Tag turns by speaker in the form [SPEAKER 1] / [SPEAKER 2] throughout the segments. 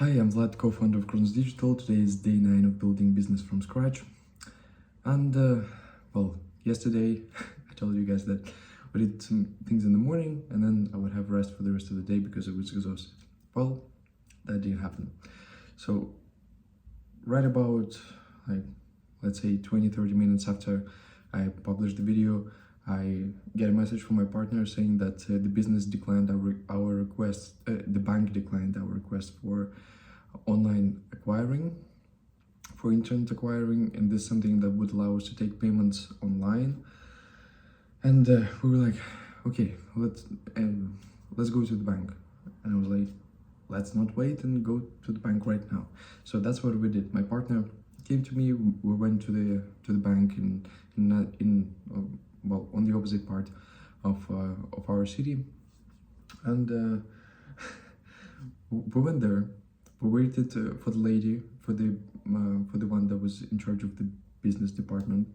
[SPEAKER 1] Hi, I'm Vlad, co-founder of Kronos Digital. Today is day 9 of building business from scratch. And, well, yesterday I told you guys that we did some things in the morning and then I would have rest for the rest of the day because I was exhausted. Well, that didn't happen. So, right about, like, let's say 20-30 minutes after I published the video, I get a message from my partner saying that the business declined our request, the bank declined our request for online acquiring, for internet acquiring, and this is something that would allow us to take payments online. And we were like, okay, let's go to the bank. And I was like, let's not wait and go to the bank right now. So that's what we did. My partner came to me. We went to the bank well, on the opposite part of our city, and we went there. We waited for the lady, for the one that was in charge of the business department,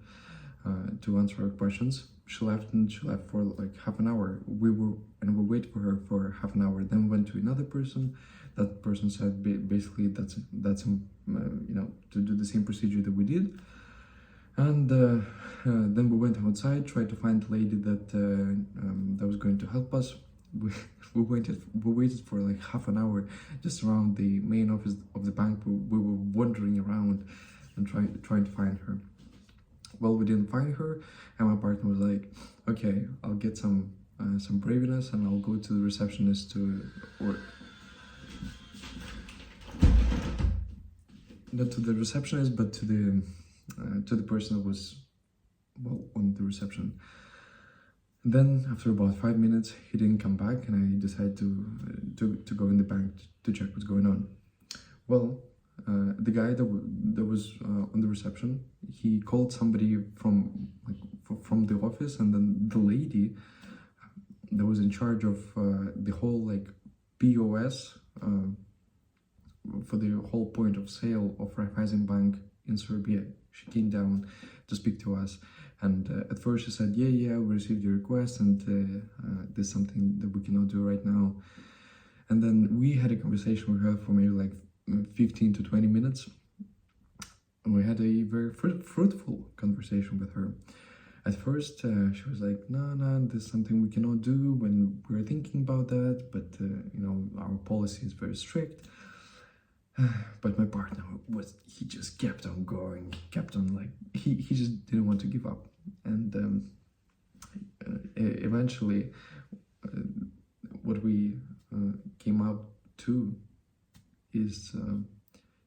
[SPEAKER 1] to answer our questions. She left for like half an hour. We waited for her for half an hour. Then we went to another person. That person said basically that's to do the same procedure that we did. And then we went outside, tried to find the lady that that was going to help us. We waited for like half an hour just around the main office of the bank. We were wandering around and trying to find her. Well, we didn't find her, and my partner was like, "Okay, I'll get some braveness and I'll go to the receptionist not to the receptionist, but to the person that was, well, on the reception." And then after about 5 minutes, he didn't come back, and I decided to go in the bank to check what's going on. Well, the guy that was on the reception, he called somebody from the office, and then the lady that was in charge of the whole like POS for the whole point of sale of Raiffeisen Bank in Serbia, she came down to speak to us. And at first she said, yeah, we received your request, and there's something that we cannot do right now. And then we had a conversation with her for maybe like 15 to 20 minutes. And we had a very fruitful conversation with her. At first, she was like, no, there's something we cannot do when we're thinking about that, but our policy is very strict. But my partner he just kept on going, kept on like, he just didn't want to give up. And eventually, what we came up to is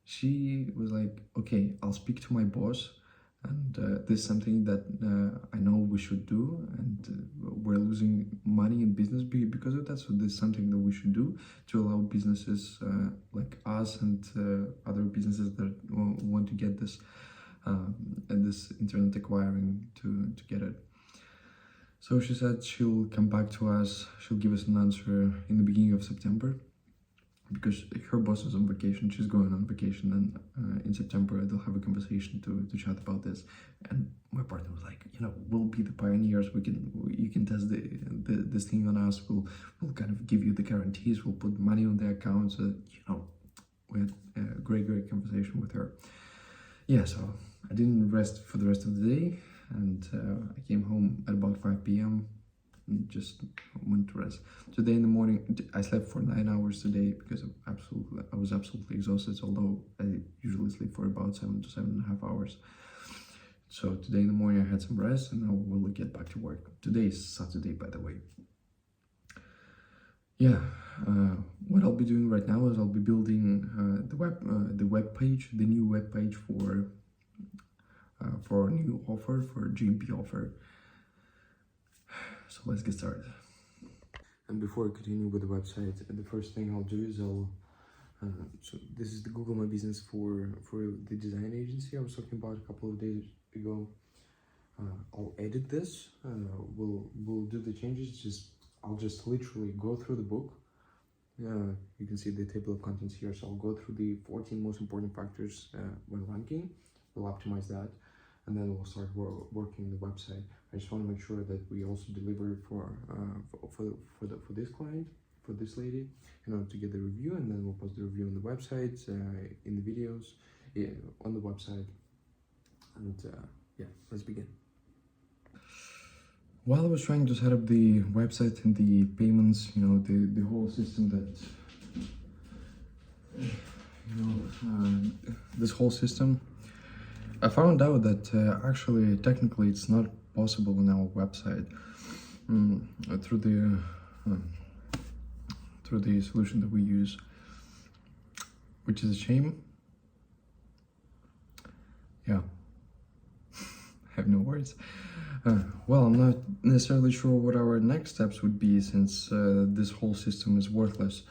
[SPEAKER 1] she was like, okay, I'll speak to my boss, and this is something that I know we should do, and we're losing money in business because of that, so this is something that we should do to allow businesses like us and other businesses that want to get this and this internet acquiring to get it. So she said she'll come back to us, she'll give us an answer in the beginning of September, because her boss is on vacation. She's going on vacation, and in September they'll have a conversation to chat about this. And my partner was like, we'll be the pioneers. You can test this thing on us. We'll kind of give you the guarantees. We'll put money on the accounts. We had a great conversation with her. Yeah, so I didn't rest for the rest of the day, and I came home at about 5 p.m. and just went to rest. Today in the morning, I slept for 9 hours today because I was absolutely exhausted, although I usually sleep for about 7 to 7.5 hours. So today in the morning I had some rest, and now we'll get back to work. Today is Saturday, by the way. Yeah, what I'll be doing right now is I'll be building the web page, the new web page for our new offer, for a GMP offer. So let's get started. And before I continue with the website, the first thing I'll do is so this is the Google My Business for the design agency I was talking about a couple of days ago. I'll edit this. We'll do the changes. I'll just literally go through the book. You can see the table of contents here. So I'll go through the 14 most important factors when ranking. We'll optimize that, and then we'll start working the website. I just want to make sure that we also deliver for this client, for this lady in order to get the review, and then we'll post the review on the website, in the videos, on the website, and yeah, let's begin. While I was trying to set up the website and the payments, you know, the whole system that, this whole system, I found out that actually, technically, it's not possible on our website through the solution that we use, which is a shame. Yeah, I have no words. Well, I'm not necessarily sure what our next steps would be, since this whole system is worthless.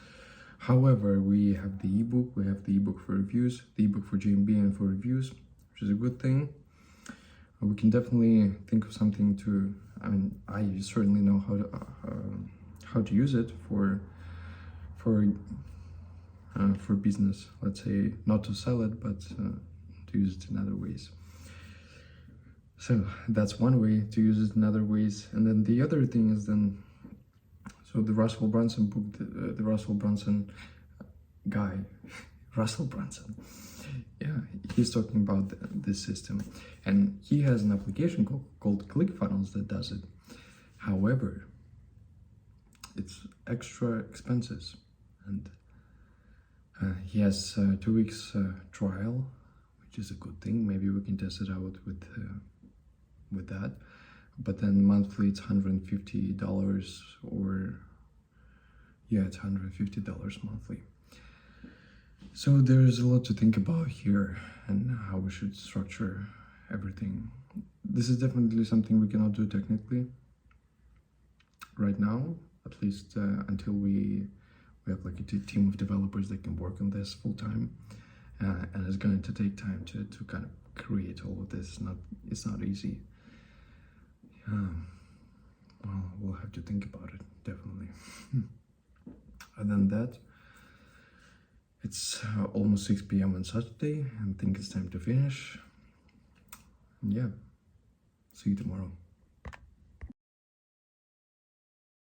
[SPEAKER 1] However, we have the ebook, for reviews, the ebook for GMB and for reviews, which is a good thing. We can definitely think of something to, I mean, I certainly know how to use it for business, let's say, not to sell it, but to use it in other ways. So that's one way to use it in other ways. And then the other thing is so the Russell Brunson book, the Russell Brunson guy, Russell Brunson, yeah, he's talking about this system, and he has an application called ClickFunnels that does it. However, it's extra expenses, and he has 2 weeks trial, which is a good thing. Maybe we can test it out with that. But then monthly it's $150, or yeah, it's $150 monthly. So there's a lot to think about here, and how we should structure everything. This is definitely something we cannot do technically right now, at least until we have like a team of developers that can work on this full time, and it's going to take time to kind of create all of this. It's not easy. Well, we'll have to think about it, definitely. Other than that, it's almost 6 p.m. on Saturday, and I think it's time to finish. And yeah, see you tomorrow.